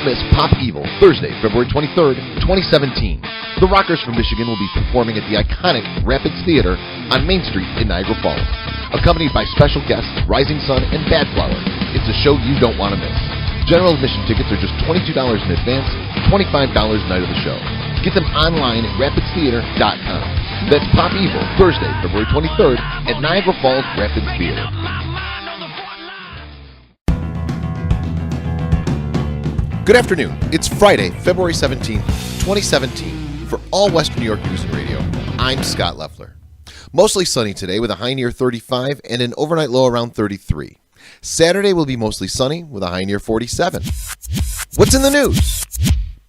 miss Pop Evil, Thursday, February 23rd, 2017. The Rockers from Michigan will be performing at the iconic Rapids Theater on Main Street in Niagara Falls. Accompanied by special guests Rising Sun and Bad Flower. It's a show you don't want to miss. General admission tickets are just $22 in advance, $25 night of the show. Get them online at rapidstheater.com. That's Pop Evil, Thursday, February 23rd at Niagara Falls Rapids Theater. Good afternoon. It's Friday, February 17th, 2017. For all Western New York news and radio, I'm Scott Leffler. Mostly sunny today with a high near 35 and an overnight low around 33. Saturday will be mostly sunny with a high near 47. What's in the news?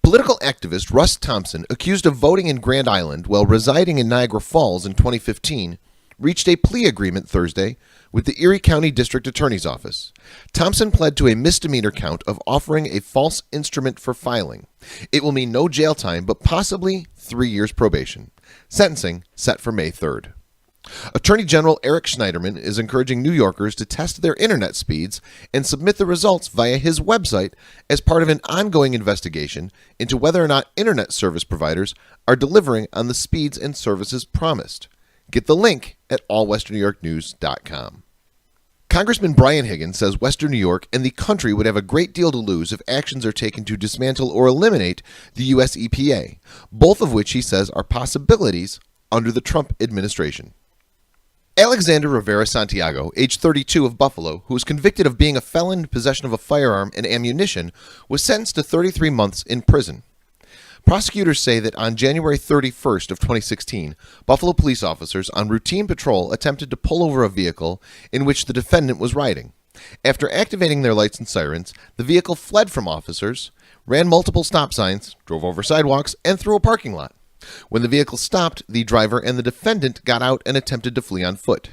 Political activist Russ Thompson, accused of voting in Grand Island while residing in Niagara Falls in 2015, reached a plea agreement Thursday with the Erie County District Attorney's Office. Thompson pled to a misdemeanor count of offering a false instrument for filing. It will mean no jail time, but possibly 3 years probation. Sentencing set for May 3rd. Attorney General Eric Schneiderman is encouraging New Yorkers to test their internet speeds and submit the results via his website as part of an ongoing investigation into whether or not internet service providers are delivering on the speeds and services promised. Get the link at allwesternnewyorknews.com. Congressman Brian Higgins says Western New York and the country would have a great deal to lose if actions are taken to dismantle or eliminate the U.S. EPA, both of which he says are possibilities under the Trump administration. Alexander Rivera Santiago, age 32 of Buffalo, who was convicted of being a felon in possession of a firearm and ammunition, was sentenced to 33 months in prison. Prosecutors say that on January 31st of 2016, Buffalo police officers on routine patrol attempted to pull over a vehicle in which the defendant was riding. After activating their lights and sirens, the vehicle fled from officers, ran multiple stop signs, drove over sidewalks, and through a parking lot. When the vehicle stopped, the driver and the defendant got out and attempted to flee on foot.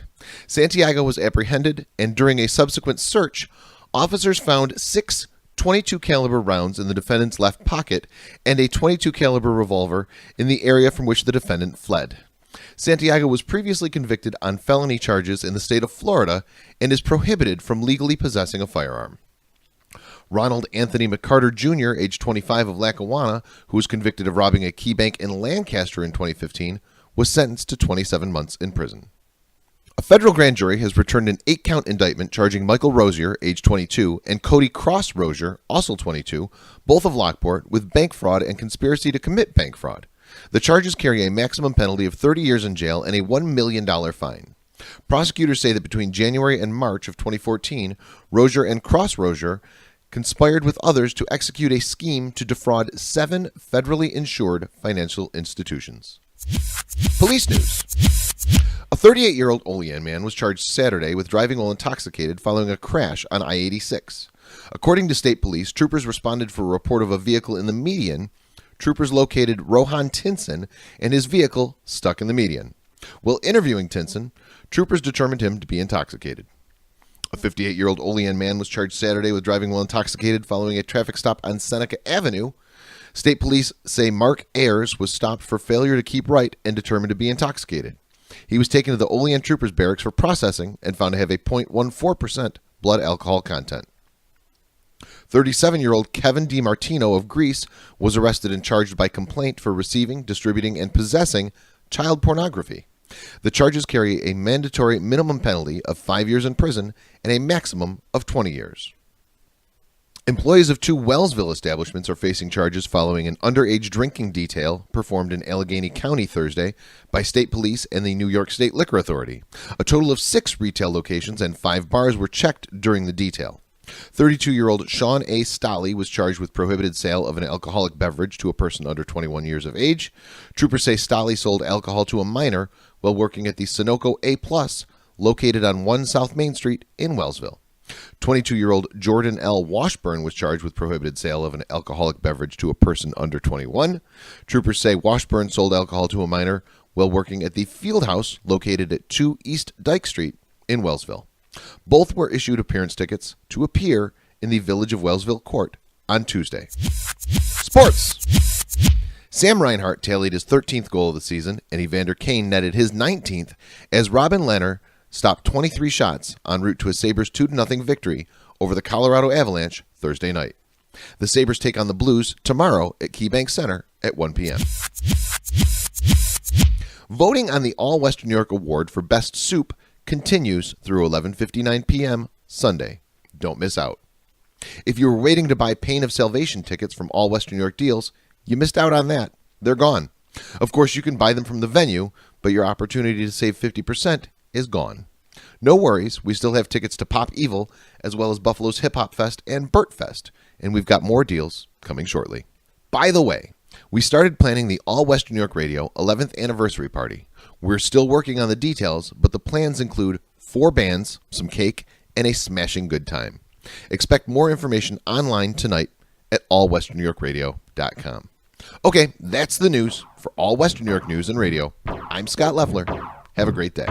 Santiago was apprehended, and during a subsequent search, officers found 6 .22 caliber rounds in the defendant's left pocket and a .22 caliber revolver in the area from which the defendant fled. Santiago was previously convicted on felony charges in the state of Florida and is prohibited from legally possessing a firearm. Ronald Anthony McCarter Jr., age 25 of Lackawanna, who was convicted of robbing a key bank in Lancaster in 2015, was sentenced to 27 months in prison. A federal grand jury has returned an 8-count indictment charging Michael Rozier, age 22, and Cody Cross Rozier, also 22, both of Lockport, with bank fraud and conspiracy to commit bank fraud. The charges carry a maximum penalty of 30 years in jail and a $1 million fine. Prosecutors say that between January and March of 2014, Rozier and Cross Rozier conspired with others to execute a scheme to defraud 7 federally insured financial institutions. Police news. A 38-year-old Olean man was charged Saturday with driving while intoxicated following a crash on I-86. According to state police, troopers responded for a report of a vehicle in the median. Troopers located Rohan Tinson and his vehicle stuck in the median. While interviewing Tinson, troopers determined him to be intoxicated. A 58-year-old Olean man was charged Saturday with driving while intoxicated following a traffic stop on Seneca Avenue. State police say Mark Ayers was stopped for failure to keep right and determined to be intoxicated. He was taken to the Olean Troopers Barracks for processing and found to have a 0.14% blood alcohol content. 37-year-old Kevin DiMartino of Greece was arrested and charged by complaint for receiving, distributing, and possessing child pornography. The charges carry a mandatory minimum penalty of 5 years in prison and a maximum of 20 years. Employees of 2 Wellsville establishments are facing charges following an underage drinking detail performed in Allegheny County Thursday by state police and the New York State Liquor Authority. A total of 6 retail locations and 5 bars were checked during the detail. 32-year-old Sean A. Stolley was charged with prohibited sale of an alcoholic beverage to a person under 21 years of age. Troopers say Stolley sold alcohol to a minor while working at the Sunoco A+, located on 1 South Main Street in Wellsville. 22-year-old Jordan L. Washburn was charged with prohibited sale of an alcoholic beverage to a person under 21. Troopers say Washburn sold alcohol to a minor while working at the Field House located at 2 East Dyke Street in Wellsville. Both were issued appearance tickets to appear in the Village of Wellsville court on Tuesday. Sports. Sam Reinhart tallied his 13th goal of the season, and Evander Kane netted his 19th as Robin Lehner stopped 23 shots en route to a Sabres 2-0 victory over the Colorado Avalanche Thursday night. The Sabres take on the Blues tomorrow at KeyBank Center at 1 p.m. Voting on the All Western New York Award for Best Soup continues through 11:59 p.m. Sunday. Don't miss out. If you were waiting to buy Pain of Salvation tickets from All Western New York Deals, you missed out on that. They're gone. Of course, you can buy them from the venue, but your opportunity to save 50% is gone. No worries, we still have tickets to Pop Evil, as well as Buffalo's Hip Hop Fest and Burt Fest, and we've got more deals coming shortly. By the way, we started planning the All Western New York Radio 11th anniversary party. We're still working on the details, but the plans include 4 bands, some cake, and a smashing good time. Expect more information online tonight at allwesternnewyorkradio.com. Okay, that's the news for All Western New York News and Radio. I'm Scott Leffler. Have a great day.